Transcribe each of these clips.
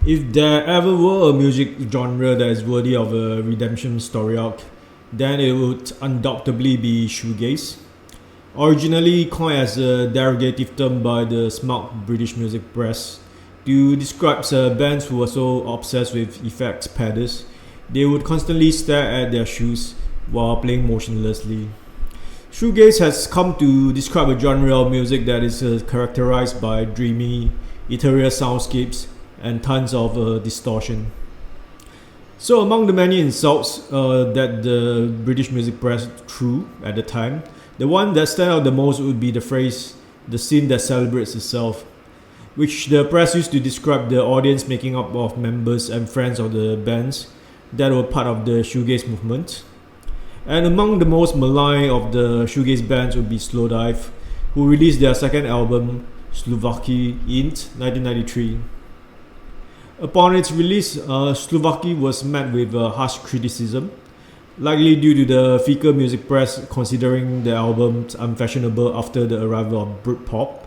If there ever were a music genre that is worthy of a redemption story arc, then it would undoubtedly be shoegaze. Originally coined as a derogative term by the smart British music press to describe bands who were so obsessed with effects pedals, they would constantly stare at their shoes while playing motionlessly. Shoegaze has come to describe a genre of music that is characterized by dreamy, ethereal soundscapes and tons of distortion. So, among the many insults that the British music press threw at the time, the one that stands out the most would be the phrase, the scene that celebrates itself, which the press used to describe the audience making up of members and friends of the bands that were part of the shoegaze movement. And among the most maligned of the shoegaze bands would be Slowdive, who released their second album, Souvlaki, in 1993. Upon its release, Souvlaki was met with harsh criticism, likely due to the fecal music press considering the album unfashionable after the arrival of Britpop.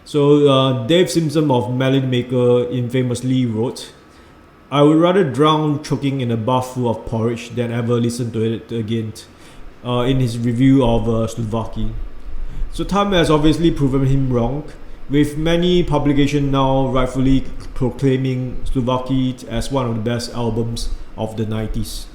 So, Dave Simpson of Melody Maker infamously wrote, "I would rather drown choking in a bath full of porridge than ever listen to it again," in his review of Souvlaki. So time has obviously proven him wrong, with many publications now rightfully proclaiming Souvlaki as one of the best albums of the 90s.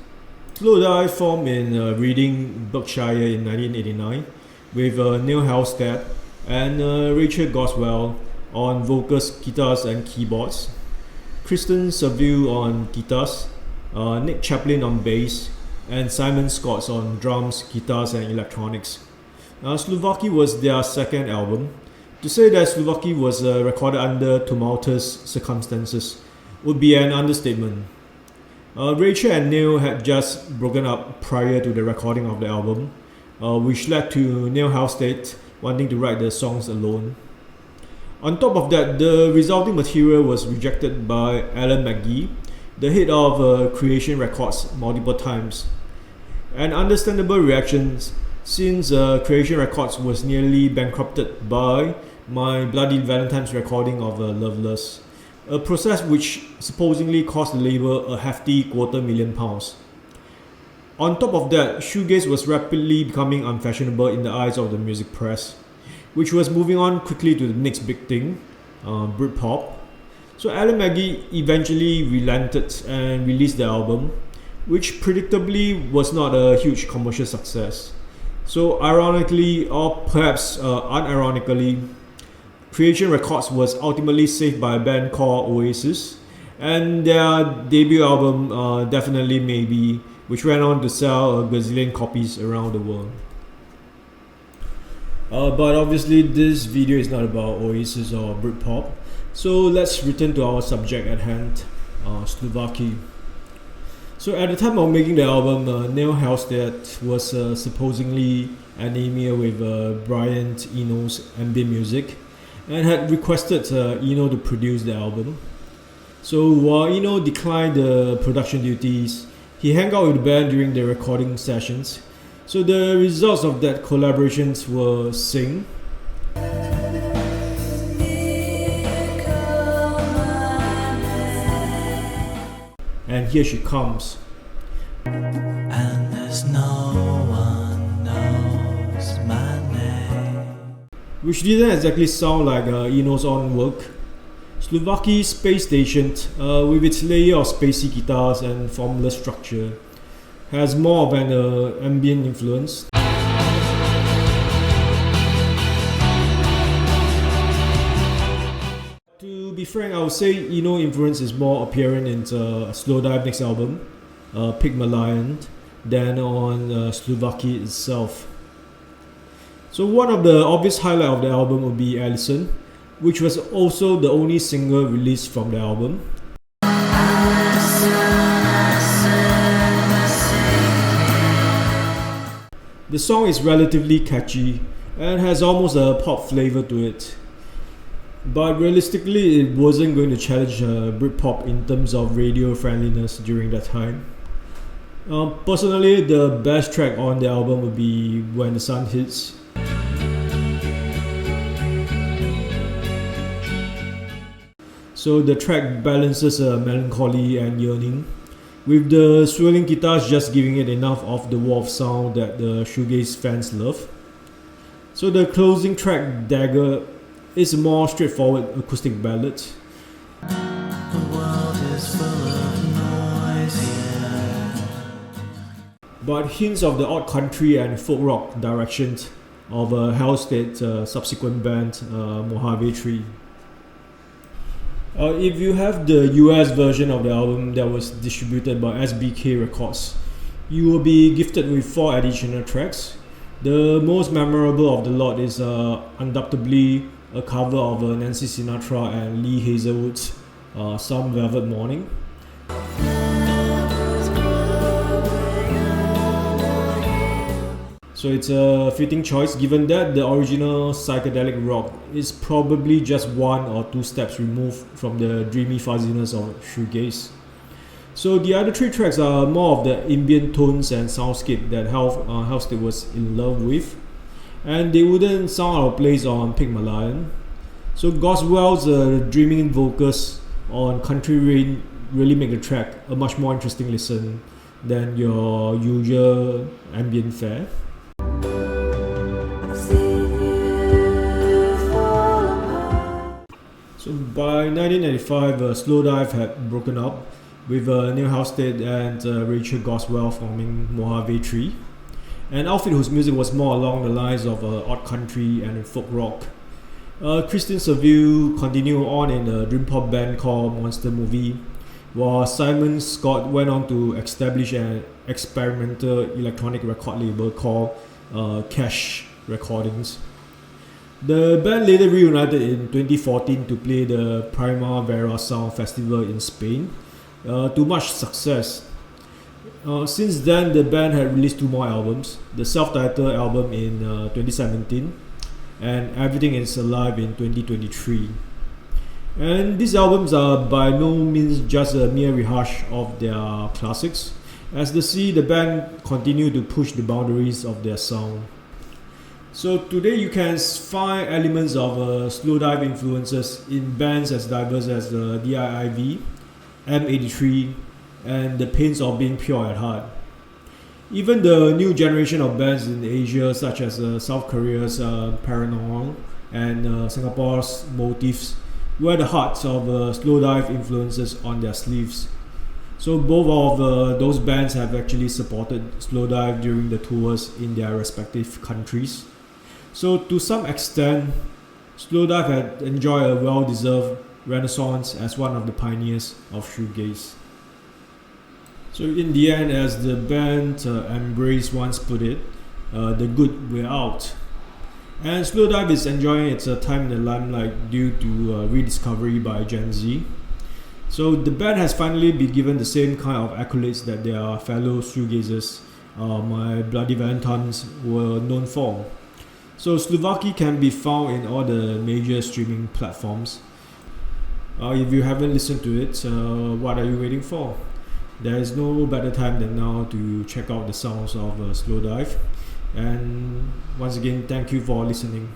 Slowdive formed in Reading, Berkshire in 1989 with Neil Halstead and Rachel Goswell on vocals, guitars and keyboards, Kristen Saville on guitars, Nick Chaplin on bass, and Simon Scott on drums, guitars and electronics. Souvlaki was their second album. To say that Souvlaki was recorded under tumultuous circumstances would be an understatement. Rachel and Neil had just broken up prior to the recording of the album, which led to Neil Halstead wanting to write the songs alone. On top of that, the resulting material was rejected by Alan McGee, the head of Creation Records, multiple times. An understandable reaction since Creation Records was nearly bankrupted by My Bloody Valentine's recording of Loveless, a process which supposedly cost the label a hefty £250,000. On top of that, shoegaze was rapidly becoming unfashionable in the eyes of the music press, which was moving on quickly to the next big thing, Britpop. So Alan McGee eventually relented and released the album, which predictably was not a huge commercial success. So ironically, or perhaps unironically, Creation Records was ultimately saved by a band called Oasis, and their debut album, Definitely Maybe, which went on to sell a gazillion copies around the world. But obviously this video is not about Oasis or Britpop, so let's return to our subject at hand, Souvlaki. So at the time of making the album, Neil Halstead was supposedly enamored with Brian Eno's ambient music and had requested Eno to produce the album. So while Eno declined the production duties, he hung out with the band during the recording sessions. So the results of that collaborations were Sing, and Here She Comes. And there's no one knows my name, which didn't exactly sound like Eno's own work. Souvlaki Space Station, with its layer of spacey guitars and formless structure, has more of an ambient influence. To be frank, I would say Eno influence is more apparent in Slowdive next album, Pygmalion, than on Souvlaki itself. So one of the obvious highlights of the album would be Allison, which was also the only single released from the album. The song is relatively catchy and has almost a pop flavor to it. But realistically, it wasn't going to challenge Britpop in terms of radio friendliness during that time. Personally, the best track on the album would be When the Sun Hits. So the track balances melancholy and yearning, with the swirling guitars just giving it enough of the wall of sound that the shoegaze fans love. So the closing track, Dagger, is a more straightforward acoustic ballad. The world is full of noise, yeah. But hints of the odd country and folk rock directions of Halstead's subsequent band, Mojave Tree. If you have the US version of the album that was distributed by SBK Records, you will be gifted with 4 additional tracks. The most memorable of the lot is undoubtedly a cover of Nancy Sinatra and Lee Hazelwood's Some Velvet Morning. So it's a fitting choice given that the original psychedelic rock is probably just 1 or 2 steps removed from the dreamy fuzziness of shoegaze. So the other 3 tracks are more of the ambient tones and soundscape that Halstead was in love with, and they wouldn't sound out of place on Pygmalion. So Goswell's dreaming vocals on Country Rain really make the track a much more interesting listen than your usual ambient fare. So by 1995, Slowdive had broken up, with Neil Halstead and Rachel Goswell forming Mojave Tree, an outfit whose music was more along the lines of odd country and folk rock. Christine Seville continued on in a dream pop band called Monster Movie, while Simon Scott went on to establish an experimental electronic record label called Cash Recordings. The band later reunited in 2014 to play the Primavera Sound Festival in Spain, to much success. Since then, the band had released 2 more albums, the self-titled album in 2017 and Everything Is Alive in 2023. And these albums are by no means just a mere rehash of their classics, as they see the band continue to push the boundaries of their sound. So today you can find elements of Slowdive influences in bands as diverse as DIIV, M83, and the Pains of Being Pure at Heart. Even the new generation of bands in Asia, such as South Korea's Paranormal and Singapore's Motifs, wear the hearts of Slowdive influences on their sleeves. So both of those bands have actually supported Slowdive during the tours in their respective countries. So to some extent, Slowdive had enjoyed a well-deserved renaissance as one of the pioneers of shoegaze. So in the end, as the band Embrace once put it, the good we're out. And Slowdive is enjoying its time in the limelight due to rediscovery by Gen Z. So the band has finally been given the same kind of accolades that their fellow shoegazers, My Bloody Valentines, were known for. So Souvlaki can be found in all the major streaming platforms. If you haven't listened to it, what are you waiting for? There is no better time than now to check out the sounds of Slowdive. And once again, thank you for listening.